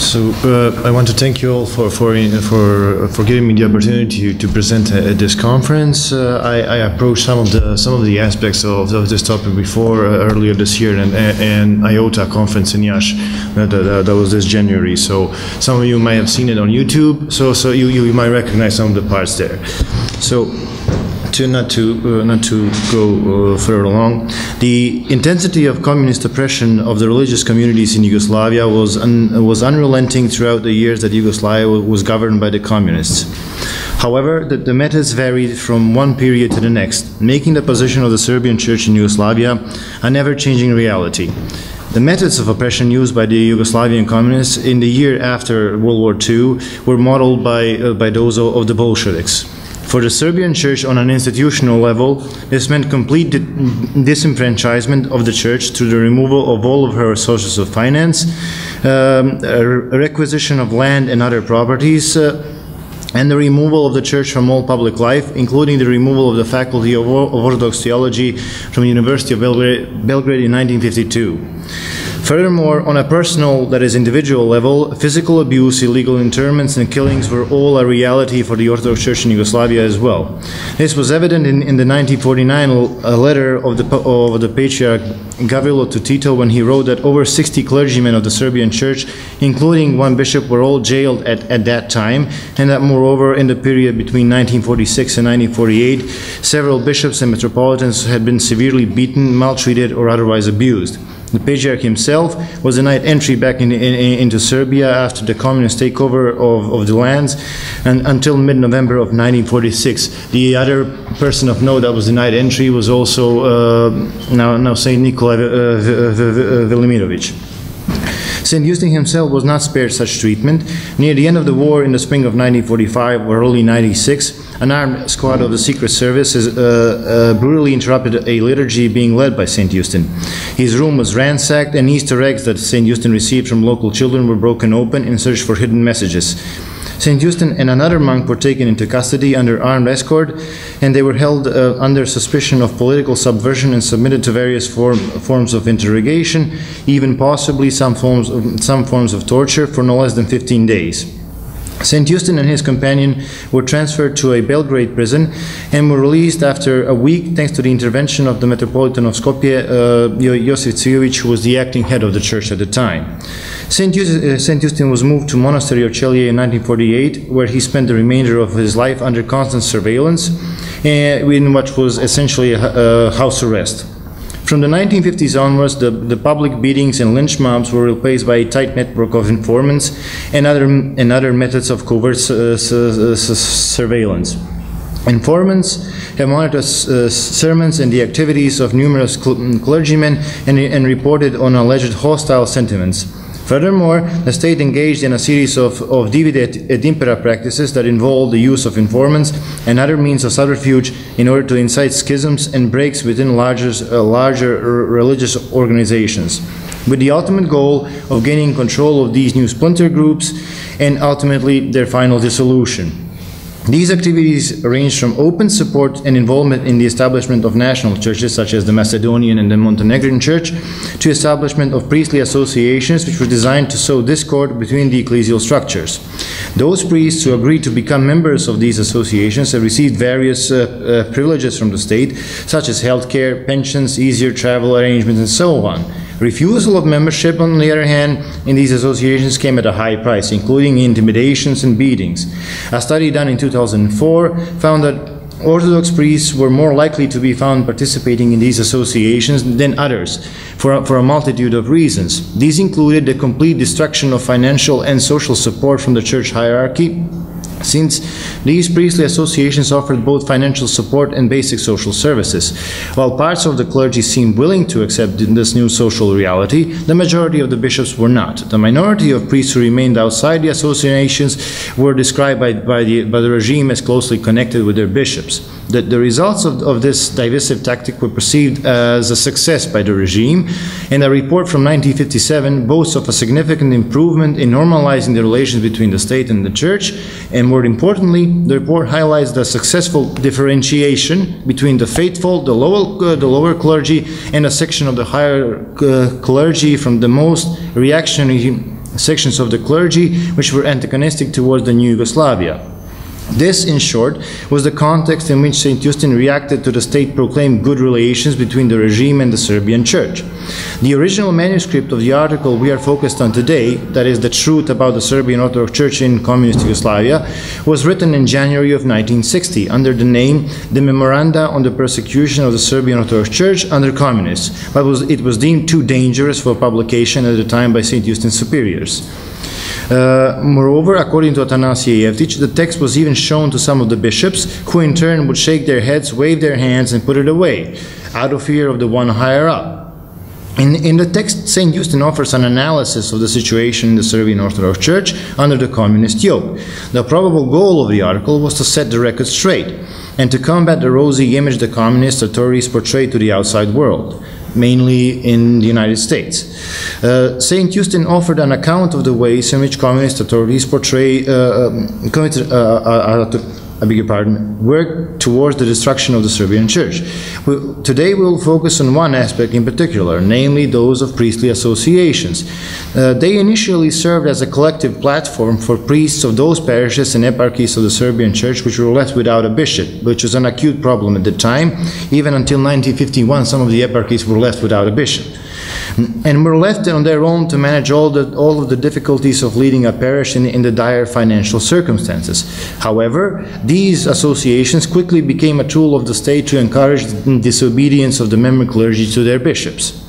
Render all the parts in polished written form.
So I want to thank you all for giving me the opportunity to present at this conference. I approached some of the aspects of this topic before earlier this year and IOTA conference in Yash that was this January. So some of you might have seen it on YouTube. So you might recognize some of the parts there. So not to go further along, the intensity of communist oppression of the religious communities in Yugoslavia was unrelenting throughout the years that Yugoslavia was governed by the communists. However, the methods varied from one period to the next, making the position of the Serbian Church in Yugoslavia a never-changing reality. The methods of oppression used by the Yugoslavian communists in the year after World War II were modeled by those of the Bolsheviks. For the Serbian Church on an institutional level, this meant complete disenfranchisement of the Church through the removal of all of her sources of finance, requisition of land and other properties, and the removal of the Church from all public life, including the removal of the Faculty of Orthodox Theology from the University of Belgrade in 1952. Furthermore, on a personal, that is individual level, physical abuse, illegal internments and killings were all a reality for the Orthodox Church in Yugoslavia as well. This was evident in the 1949 letter of the Patriarch Gavrilo to Tito, when he wrote that over 60 clergymen of the Serbian Church, including one bishop, were all jailed at that time, and that moreover in the period between 1946 and 1948, several bishops and metropolitans had been severely beaten, maltreated or otherwise abused. The Patriarch himself was denied entry back into Serbia after the communist takeover of the lands, and until mid-November of 1946. The other person of note that was denied entry was also now Saint Nikola Velimirovic. St. Justin himself was not spared such treatment. Near the end of the war, in the spring of 1945 or early 96, an armed squad of the Secret Service brutally interrupted a liturgy being led by St. Justin. His room was ransacked, and Easter eggs that St. Justin received from local children were broken open in search for hidden messages. St. Justin and another monk were taken into custody under armed escort, and they were held under suspicion of political subversion and submitted to various forms of interrogation, even possibly some forms of torture, for no less than 15 days. St. Justin and his companion were transferred to a Belgrade prison and were released after a week thanks to the intervention of the Metropolitan of Skopje, Josip Cvijovic, who was the acting head of the church at the time. St. Justin was moved to Monastery of Celje in 1948, where he spent the remainder of his life under constant surveillance, in what was essentially a house arrest. From the 1950s onwards, the public beatings and lynch mobs were replaced by a tight network of informants and other methods of covert surveillance. Informants have monitored sermons and the activities of numerous clergymen and reported on alleged hostile sentiments. Furthermore, the state engaged in a series of divide et impera practices that involved the use of informants and other means of subterfuge in order to incite schisms and breaks within larger religious organizations, with the ultimate goal of gaining control of these new splinter groups and ultimately their final dissolution. These activities ranged from open support and involvement in the establishment of national churches, such as the Macedonian and the Montenegrin Church, to establishment of priestly associations which were designed to sow discord between the ecclesial structures. Those priests who agreed to become members of these associations have received various privileges from the state, such as health care, pensions, easier travel arrangements, and so on. Refusal of membership, on the other hand, in these associations came at a high price, including intimidations and beatings. A study done in 2004 found that Orthodox priests were more likely to be found participating in these associations than others, for a multitude of reasons. These included the complete destruction of financial and social support from the church hierarchy, since these priestly associations offered both financial support and basic social services. While parts of the clergy seemed willing to accept this new social reality, the majority of the bishops were not. The minority of priests who remained outside the associations were described by the regime as closely connected with their bishops. The results of this divisive tactic were perceived as a success by the regime, and a report from 1957 boasts of a significant improvement in normalizing the relations between the state and the church, and more importantly, the report highlights the successful differentiation between the faithful, the lower clergy, and a section of the higher clergy from the most reactionary sections of the clergy which were antagonistic towards the new Yugoslavia. This, in short, was the context in which St. Justin reacted to the state-proclaimed good relations between the regime and the Serbian Church. The original manuscript of the article we are focused on today, that is, the truth about the Serbian Orthodox Church in communist Yugoslavia, was written in January of 1960 under the name The Memoranda on the Persecution of the Serbian Orthodox Church under Communists, but it was deemed too dangerous for publication at the time by St. Justin's superiors. Moreover, according to Atanasije Jevtić, the text was even shown to some of the bishops, who in turn would shake their heads, wave their hands, and put it away, out of fear of the one higher up. In the text, St. Justin offers an analysis of the situation in the Serbian Orthodox Church under the communist yoke. The probable goal of the article was to set the record straight and to combat the rosy image the communist authorities portrayed to the outside world, mainly in the United States. St. Justin offered an account of the ways in which communist authorities work towards the destruction of the Serbian Church. Today we will focus on one aspect in particular, namely those of priestly associations. They initially served as a collective platform for priests of those parishes and eparchies of the Serbian Church which were left without a bishop, which was an acute problem at the time. Even until 1951, some of the eparchies were left without a bishop, and were left on their own to manage all of the difficulties of leading a parish in the dire financial circumstances. However, these associations quickly became a tool of the state to encourage the disobedience of the member clergy to their bishops.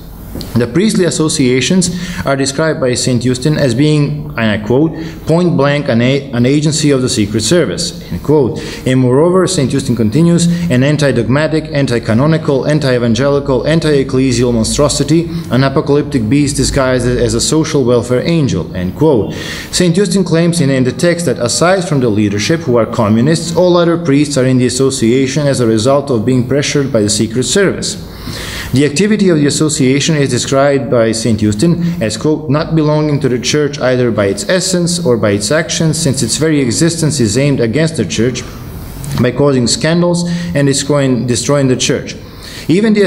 The priestly associations are described by St. Justin as being, and I quote, point blank an agency of the secret service, end quote. And moreover, St. Justin continues, an anti-dogmatic, anti-canonical, anti-evangelical, anti-ecclesial monstrosity, an apocalyptic beast disguised as a social welfare angel, end quote. St. Justin claims in the text that aside from the leadership, who are communists, all other priests are in the association as a result of being pressured by the secret service. The activity of the association is described by St. Justin as, quote, not belonging to the Church either by its essence or by its actions, since its very existence is aimed against the Church by causing scandals and destroying the Church. Even if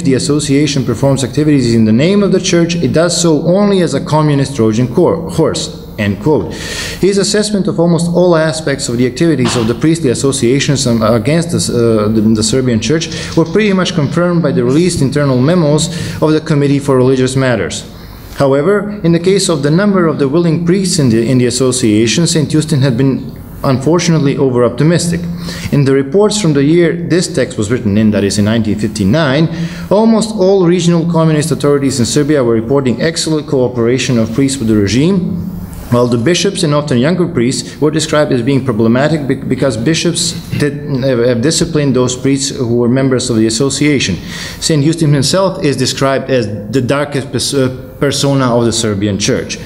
the association performs activities in the name of the Church, it does so only as a communist Trojan horse. End quote. His assessment of almost all aspects of the activities of the priestly associations against the Serbian Church were pretty much confirmed by the released internal memos of the Committee for Religious Matters. However, in the case of the number of the willing priests in the association, St. Justin had been unfortunately over-optimistic. In the reports from the year this text was written in, that is in 1959, almost all regional communist authorities in Serbia were reporting excellent cooperation of priests with the regime, while the bishops and often younger priests were described as being problematic because bishops have disciplined those priests who were members of the association. St. Justin himself is described as the darkest persona of the Serbian Church.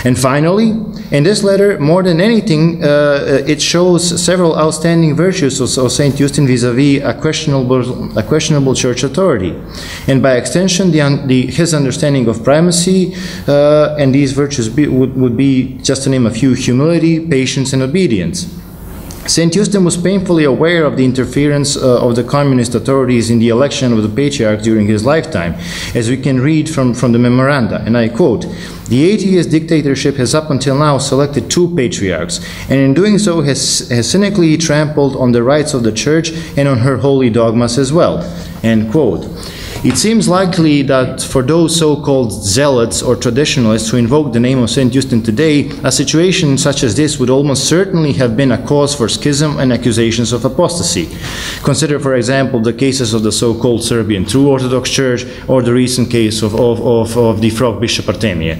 And finally, in this letter, more than anything, it shows several outstanding virtues of St. Justin vis-à-vis a questionable church authority, and by extension, his understanding of primacy, and these virtues would be, just to name a few, humility, patience, and obedience. St. Justin was painfully aware of the interference of the communist authorities in the election of the Patriarch during his lifetime, as we can read from the memoranda, and I quote, "The atheist dictatorship has up until now selected 2 patriarchs, and in doing so has cynically trampled on the rights of the Church and on her holy dogmas as well," end quote. It seems likely that for those so-called zealots or traditionalists who invoke the name of St. Justin today, a situation such as this would almost certainly have been a cause for schism and accusations of apostasy. Consider, for example, the cases of the so-called Serbian True Orthodox Church or the recent case of the frog bishop Artemije.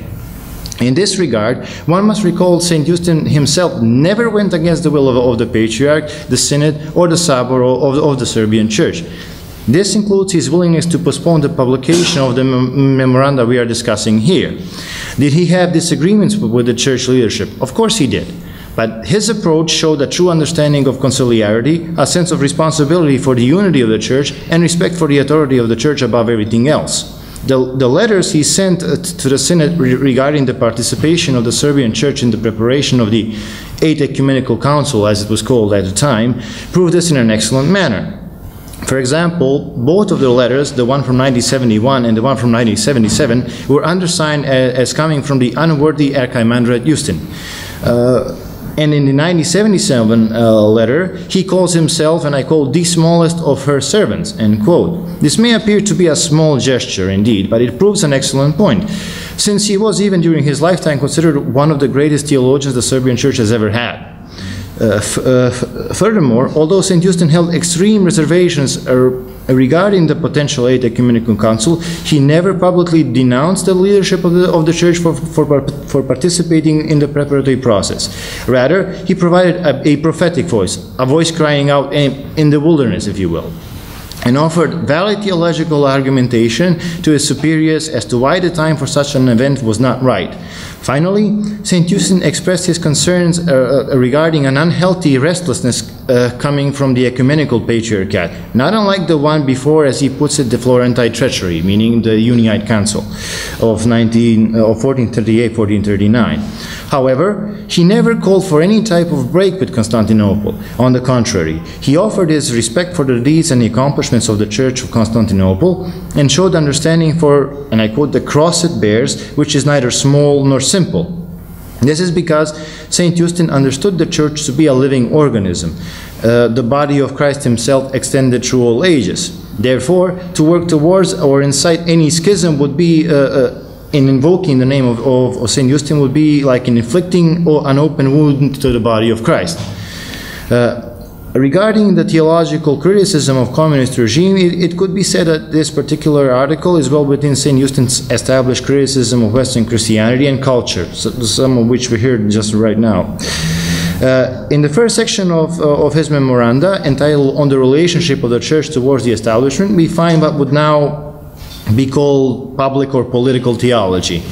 In this regard, one must recall St. Justin himself never went against the will of the Patriarch, the Synod, or the Sabor of the Serbian Church. This includes his willingness to postpone the publication of the memoranda we are discussing here. Did he have disagreements with the church leadership? Of course he did. But his approach showed a true understanding of conciliarity, a sense of responsibility for the unity of the church, and respect for the authority of the church above everything else. The letters he sent to the Synod regarding the participation of the Serbian Church in the preparation of the Eighth Ecumenical Council, as it was called at the time, prove this in an excellent manner. For example, both of the letters, the one from 1971 and the one from 1977, were undersigned as coming from the unworthy Archimandrite Justin. And in the 1977 letter, he calls himself, and I quote, the smallest of her servants, end quote. This may appear to be a small gesture indeed, but it proves an excellent point, since he was even during his lifetime considered one of the greatest theologians the Serbian church has ever had. Furthermore, although St. Justin held extreme reservations regarding the potential Eighth Ecumenical Council, he never publicly denounced the leadership of the church for participating in the preparatory process. Rather, he provided a prophetic voice, a voice crying out in the wilderness, if you will, and offered valid theological argumentation to his superiors as to why the time for such an event was not right. Finally, St. Justin expressed his concerns regarding an unhealthy restlessness coming from the ecumenical patriarchate, not unlike the one before, as he puts it, the Florentine treachery, meaning the Unionite Council of 1438-1439. However, he never called for any type of break with Constantinople. On the contrary, he offered his respect for the deeds and the accomplishments of the Church of Constantinople and showed understanding for, and I quote, the cross it bears, which is neither small nor simple. This is because St. Justin understood the Church to be a living organism, the body of Christ himself extended through all ages. Therefore, to work towards or incite any schism would be in invoking the name of St. Justin would be like in inflicting an open wound to the body of Christ. Regarding the theological criticism of communist regime, it could be said that this particular article is well within St. Justin's established criticism of Western Christianity and culture, some of which we heard just right now. In the first section of his memoranda, entitled On the Relationship of the Church Towards the Establishment, we find what would now be called public or political theology,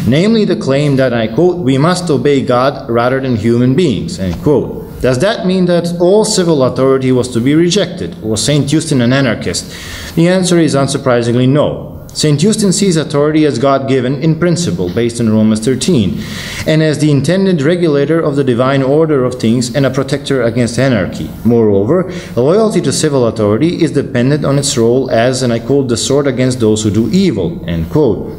namely the claim that, I quote, we must obey God rather than human beings, end quote. Does that mean that all civil authority was to be rejected? Was St. Justin an anarchist? The answer is unsurprisingly no. St. Justin sees authority as God-given in principle, based on Romans 13, and as the intended regulator of the divine order of things and a protector against anarchy. Moreover, loyalty to civil authority is dependent on its role as, and I quote, the sword against those who do evil, end quote.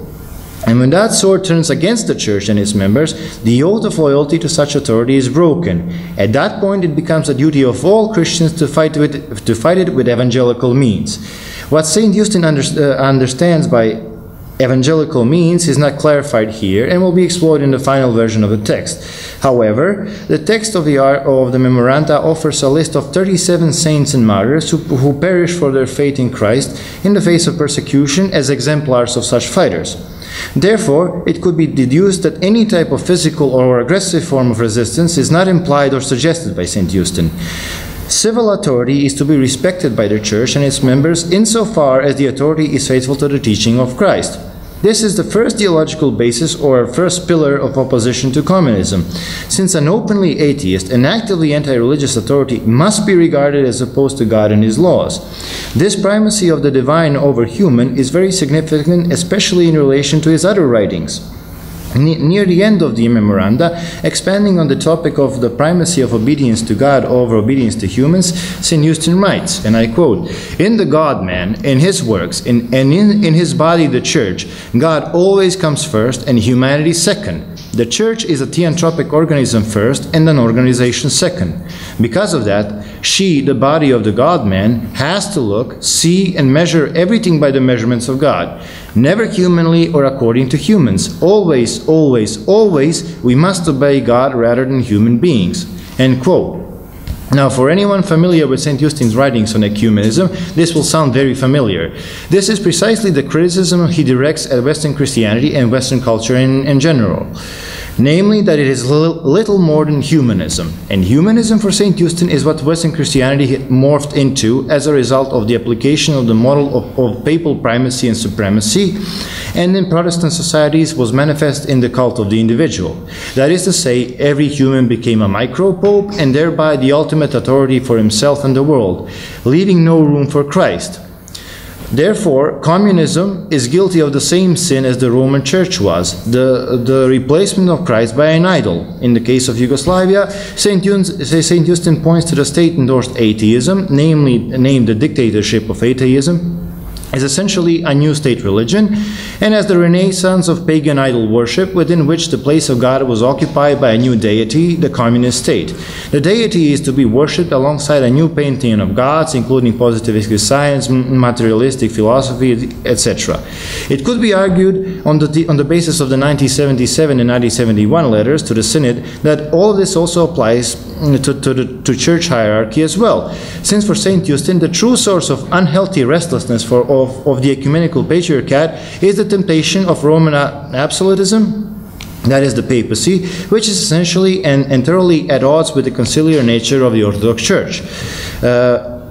And when that sword turns against the Church and its members, the oath of loyalty to such authority is broken. At that point, it becomes a duty of all Christians to fight it with evangelical means. What St. Justin understands by evangelical means is not clarified here and will be explored in the final version of the text. However, the text of the memoranda offers a list of 37 saints and martyrs who perished for their faith in Christ in the face of persecution as exemplars of such fighters. Therefore, it could be deduced that any type of physical or aggressive form of resistance is not implied or suggested by St. Justin. Civil authority is to be respected by the Church and its members insofar as the authority is faithful to the teaching of Christ. This is the first theological basis or first pillar of opposition to communism, since an openly atheist and actively anti-religious authority must be regarded as opposed to God and His laws. This primacy of the divine over human is very significant, especially in relation to his other writings. Near the end of the memoranda, expanding on the topic of the primacy of obedience to God over obedience to humans, St. Justin writes, and I quote, in the God-man, in his works, and in his body, the Church, God always comes first and humanity second. The Church is a theanthropic organism first and an organization second. Because of that, she, the body of the God-man, has to look, see, and measure everything by the measurements of God. Never humanly or according to humans. Always, always, always, we must obey God rather than human beings. End quote. Now, for anyone familiar with St. Justin's writings on ecumenism, this will sound very familiar. This is precisely the criticism he directs at Western Christianity and Western culture in general. Namely, that it is little more than humanism. And humanism for St. Justin is what Western Christianity morphed into as a result of the application of the model of papal primacy and supremacy, and in Protestant societies was manifest in the cult of the individual. That is to say, every human became a micro-pope and thereby the ultimate authority for himself and the world, leaving no room for Christ. Therefore, communism is guilty of the same sin as the Roman Church was, the replacement of Christ by an idol. In the case of Yugoslavia, St. Justin points to the state-endorsed atheism, namely named the dictatorship of atheism, as essentially a new state religion, and as the renaissance of pagan idol worship, within which the place of God was occupied by a new deity, the communist state. The deity is to be worshipped alongside a new pantheon of gods, including positivistic science, materialistic philosophy, etc. It could be argued on the basis of the 1977 and 1971 letters to the Synod that all of this also applies to church hierarchy as well, since for St. Justin the true source of unhealthy restlessness of the ecumenical patriarchate is the temptation of Roman absolutism, that is the papacy, which is essentially and thoroughly at odds with the conciliar nature of the Orthodox Church.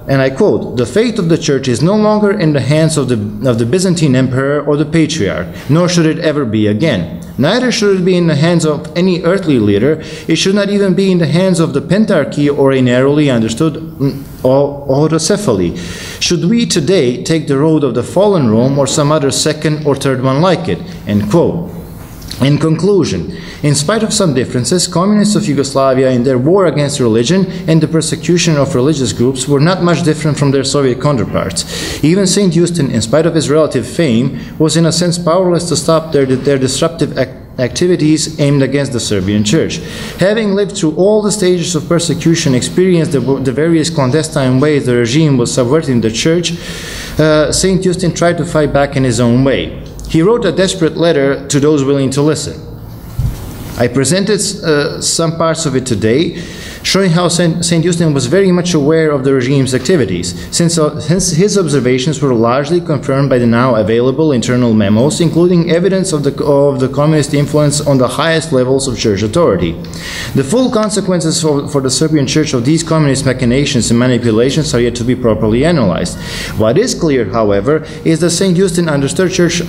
And I quote, "The fate of the Church is no longer in the hands of the Byzantine Emperor or the Patriarch, nor should it ever be again. Neither should it be in the hands of any earthly leader. It should not even be in the hands of the Pentarchy or a narrowly understood autocephaly. Should we today take the road of the fallen Rome or some other second or third one like it?" End quote. In conclusion, in spite of some differences, communists of Yugoslavia in their war against religion and the persecution of religious groups were not much different from their Soviet counterparts. Even St. Justin, in spite of his relative fame, was in a sense powerless to stop their disruptive activities aimed against the Serbian Church. Having lived through all the stages of persecution, experienced the various clandestine ways the regime was subverting the Church, St. Justin tried to fight back in his own way. He wrote a desperate letter to those willing to listen. I presented some parts of it today, showing how St. Justin was very much aware of the regime's activities, since his observations were largely confirmed by the now available internal memos, including evidence of the communist influence on the highest levels of church authority. The full consequences for the Serbian Church of these communist machinations and manipulations are yet to be properly analyzed. What is clear, however, is that St. Justin understood church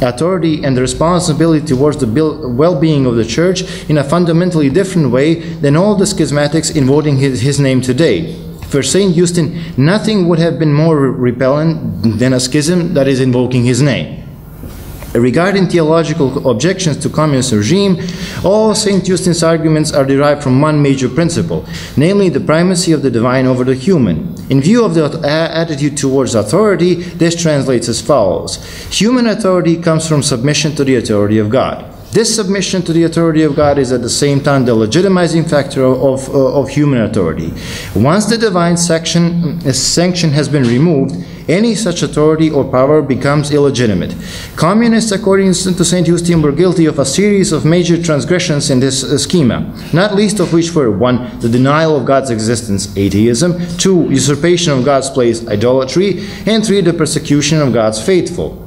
authority and the responsibility towards the well-being of the Church in a fundamentally different way than all the schismatics invoking his name today. For St. Justin, nothing would have been more repellent than a schism that is invoking his name. Regarding theological objections to communist regime, all St. Justin's arguments are derived from one major principle, namely the primacy of the divine over the human. In view of the attitude towards authority, this translates as follows. Human authority comes from submission to the authority of God. This submission to the authority of God is at the same time the legitimizing factor of human authority. Once the divine sanction has been removed, any such authority or power becomes illegitimate. Communists, according to St. Justin, were guilty of a series of major transgressions in this schema, not least of which were 1. The denial of God's existence, atheism, 2. Usurpation of God's place, idolatry, and 3. The persecution of God's faithful.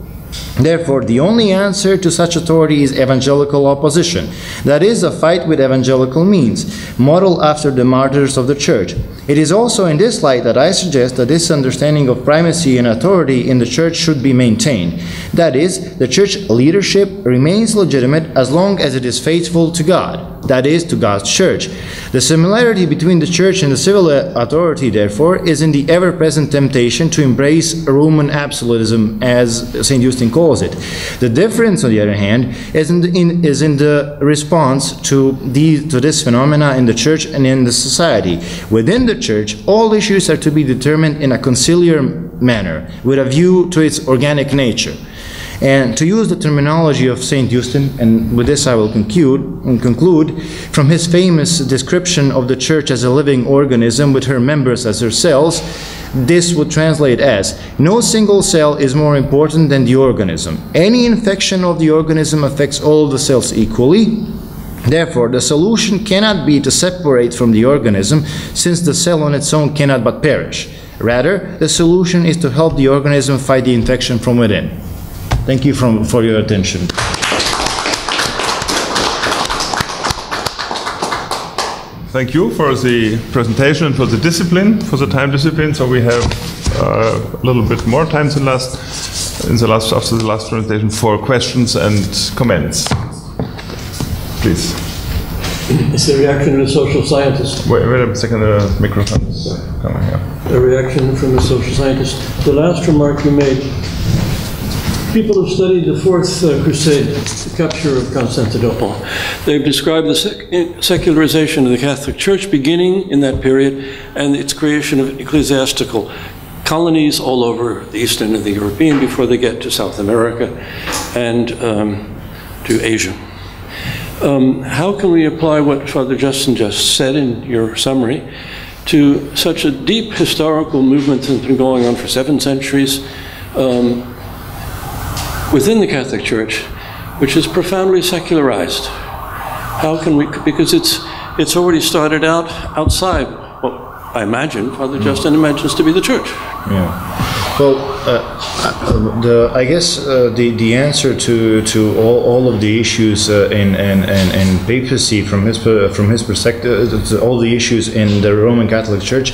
Therefore, the only answer to such authority is evangelical opposition, that is, a fight with evangelical means, modeled after the martyrs of the Church. It is also in this light that I suggest that this understanding of primacy and authority in the Church should be maintained. That is, the Church leadership remains legitimate as long as it is faithful to God, that is, to God's Church. The similarity between the Church and the civil authority, therefore, is in the ever-present temptation to embrace Roman absolutism, as St. Justin calls it. The difference, on the other hand, is in the response to this phenomena in the Church and in the society. Within the Church, all issues are to be determined in a conciliar manner, with a view to its organic nature. And to use the terminology of St. Justin, and with this I will conclude, from his famous description of the Church as a living organism with her members as her cells, this would translate as, no single cell is more important than the organism. Any infection of the organism affects all of the cells equally. Therefore, the solution cannot be to separate from the organism, since the cell on its own cannot but perish. Rather, the solution is to help the organism fight the infection from within. Thank you for your attention. Thank you for the presentation and for the discipline, for the time discipline. So we have a little bit more time after the last presentation for questions and comments. Please. It's the reaction of the social scientists. Wait a second, the microphone is coming here. a reaction from a social scientist. The last remark you made, people have studied the Fourth Crusade, the capture of Constantinople. They've described the secularization of the Catholic Church beginning in that period and its creation of ecclesiastical colonies all over the Eastern and the European before they get to South America and to Asia. How can we apply what Father Justin just said in your summary to such a deep historical movement that's been going on for 7 centuries within the Catholic Church, which is profoundly secularized? How can we, because it's already started out outside what I imagine Father Justin imagines to be the Church. Yeah. Well, I guess the answer to all of the issues in papacy from his perspective, all the issues in the Roman Catholic Church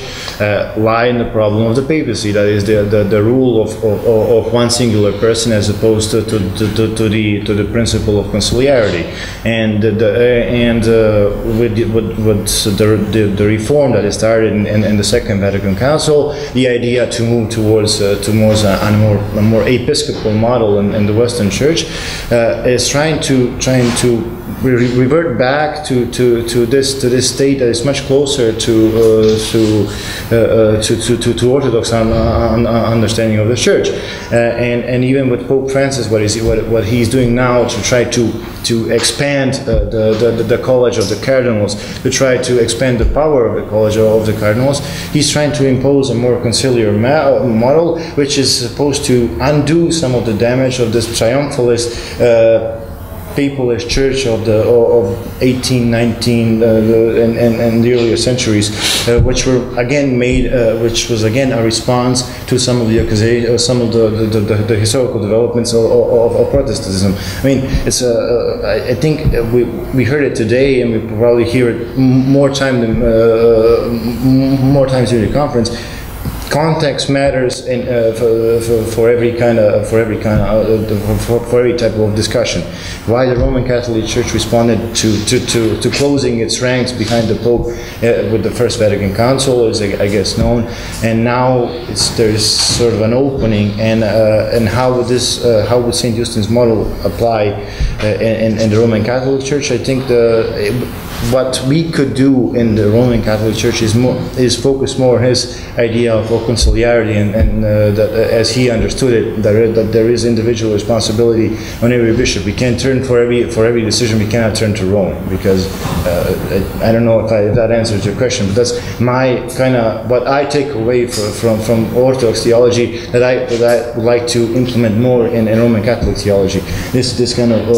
lie in the problem of the papacy. That is the rule of one singular person as opposed to the principle of conciliarity, and with the reform that is started in the Second Vatican Council, the idea to move towards a more episcopal model in the Western Church is trying to revert back to this state that is much closer to Orthodox understanding of the Church, and even with Pope Francis, what he's doing now to try to expand the College of the Cardinals, to try to expand the power of the College of the Cardinals. He's trying to impose a more conciliar model, which is supposed to undo some of the damage of this triumphalist papalist church of 1819 and the earlier centuries, which were again which was again a response to some of the accusations, some of the historical developments of Protestantism. I mean, it's I think we heard it today, and we probably hear it more times during the conference. Context matters for every type of discussion. Why the Roman Catholic Church responded to closing its ranks behind the Pope with the First Vatican Council is, I guess, known, and now there's sort of an opening. And how would Saint Justin's model apply in the Roman Catholic Church? I think what we could do in the Roman Catholic Church is focus more his idea of conciliarity, and that, as he understood it, that there is individual responsibility on every bishop. We can't turn for every decision. We cannot turn to Rome, because I don't know if that answers your question, but that's my kind of what I take away from Orthodox theology that I would like to implement more in Roman Catholic theology. This kind of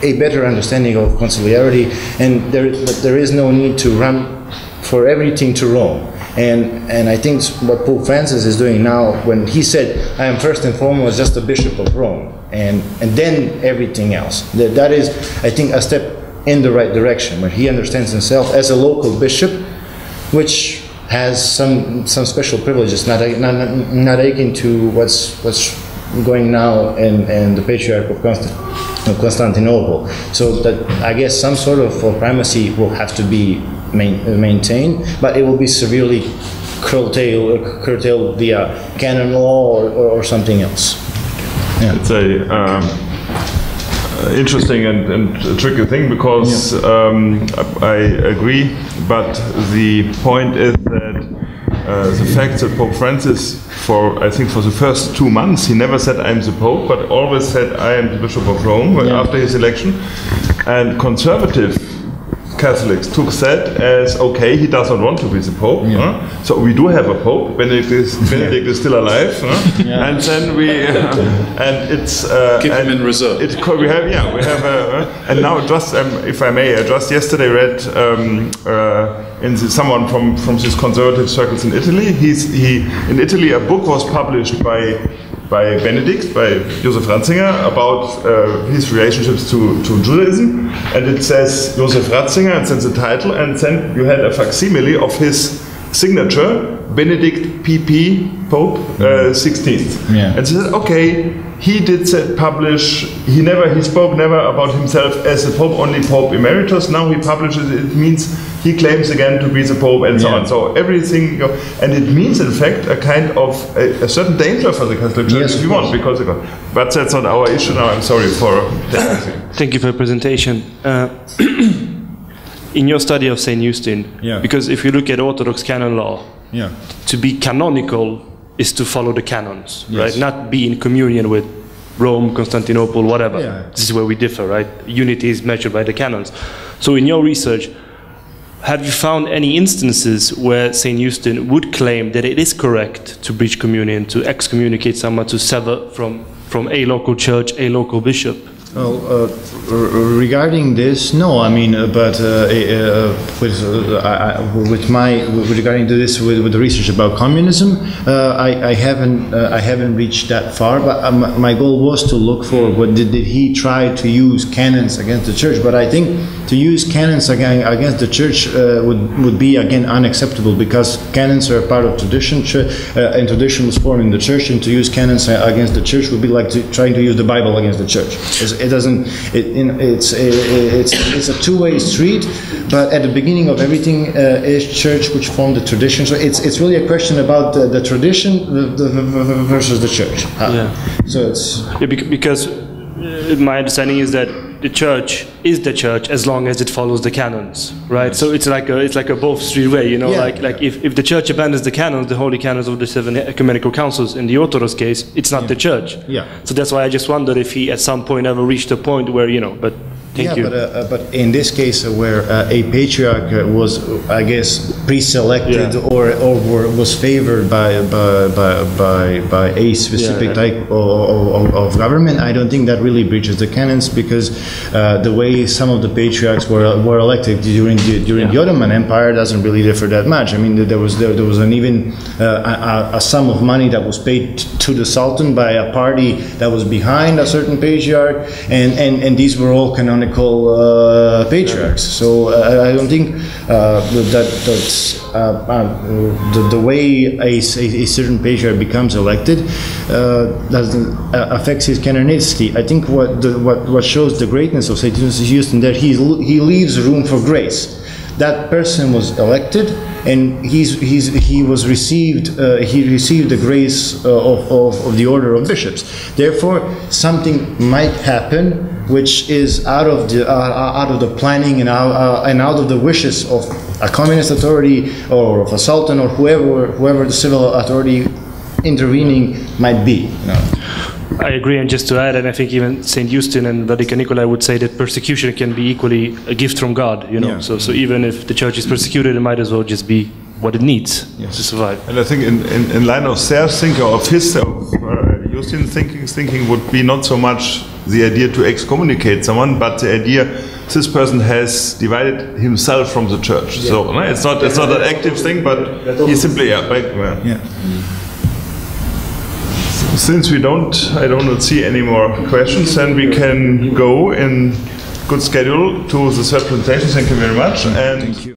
a better understanding of conciliarity, and there is no need to run for everything to Rome. And I think what Pope Francis is doing now, when he said, I am first and foremost just a bishop of Rome, and then everything else. That is, I think, a step in the right direction, where he understands himself as a local bishop, which has some special privileges, not akin to what's going now in the Patriarch of Constantinople. So that, I guess, some sort of primacy will have to be maintained, but it will be severely curtailed via canon law or something else. Yeah. It's a interesting and tricky thing, because I agree, but the point is that the fact that Pope Francis, I think for the first 2 months, he never said I am the Pope, but always said I am the Bishop of Rome after his election, and conservative Catholics took that as, okay, he does not want to be the Pope. So we do have a Pope. Benedict is still alive, and then we and it's keep him in reserve. We have and now just if I may, I just yesterday read someone from these conservative circles in Italy. In Italy a book was published by Benedict, by Josef Ratzinger, about his relationships to Judaism, and it says Josef Ratzinger, and then the title, and then you had a facsimile of his signature, Benedict PP, Pope 16th. Yeah. And she said, okay, he did publish, he spoke never about himself as a Pope, only Pope Emeritus. Now he publishes, it means he claims again to be the Pope and so on. So everything, and it means in fact a kind of, a certain danger for the Catholic Church, yes, if you want, because, but that's not our issue now, I'm sorry for that. Thank you for the presentation. In your study of St. Justin, because if you look at Orthodox canon law, to be canonical is to follow the canons, right? Not be in communion with Rome, Constantinople, whatever. This is where we differ, right? Unity is measured by the canons. So in your research, have you found any instances where St. Justin would claim that it is correct to breach communion, to excommunicate someone, to sever from a local church, a local bishop? Well, regarding this, no. I mean, but regarding to this, with the research about communism, I haven't reached that far. But my goal was to look for what did he try to use canons against the church. But I think to use canons against the church would be again unacceptable, because canons are part of tradition, and tradition was formed in the church. And to use canons against the church would be like trying to use the Bible against the church. It's a two-way street, but at the beginning of everything is church, which formed the tradition. So it's really a question about the tradition versus the church. So it's because my understanding is that the church is the church as long as it follows the canons, right? So it's like a both street way, you know. Like if the church abandons the canons, the holy canons of the 7 ecumenical councils, in the Orthodox case, it's not the church. So that's why I just wondered if he at some point ever reached a point where, you know, but thank you. But in this case, where a patriarch was, I guess, pre-selected or was favored by a specific type of government, I don't think that really breaches the canons, because the way some of the patriarchs were elected during the Ottoman Empire doesn't really differ that much. I mean, there was an even a sum of money that was paid to the Sultan by a party that was behind a certain patriarch, and these were all canonical patriarchs. So I don't think that's the way a certain patriarch becomes elected doesn't affects his canonicity. I think what shows the greatness of St. Justin that he leaves room for grace. That person was elected, and he received the grace of the order of bishops. Therefore, something might happen which is out of the planning and out of the wishes of a communist authority or of a sultan or whoever the civil authority intervening might be. I agree, and just to add, and I think even St. Justin and Vladika Nikolai would say that persecution can be equally a gift from God, you know. So even if the church is persecuted, it might as well just be what it needs to survive. And I think in line of Serge's thinking, of his Justin's thinking would be not so much the idea to excommunicate someone, but the idea this person has divided himself from the church. So it's not an active thing, but he simply Since I don't see any more questions, then we can go in good schedule to the third presentation. Thank you very much. And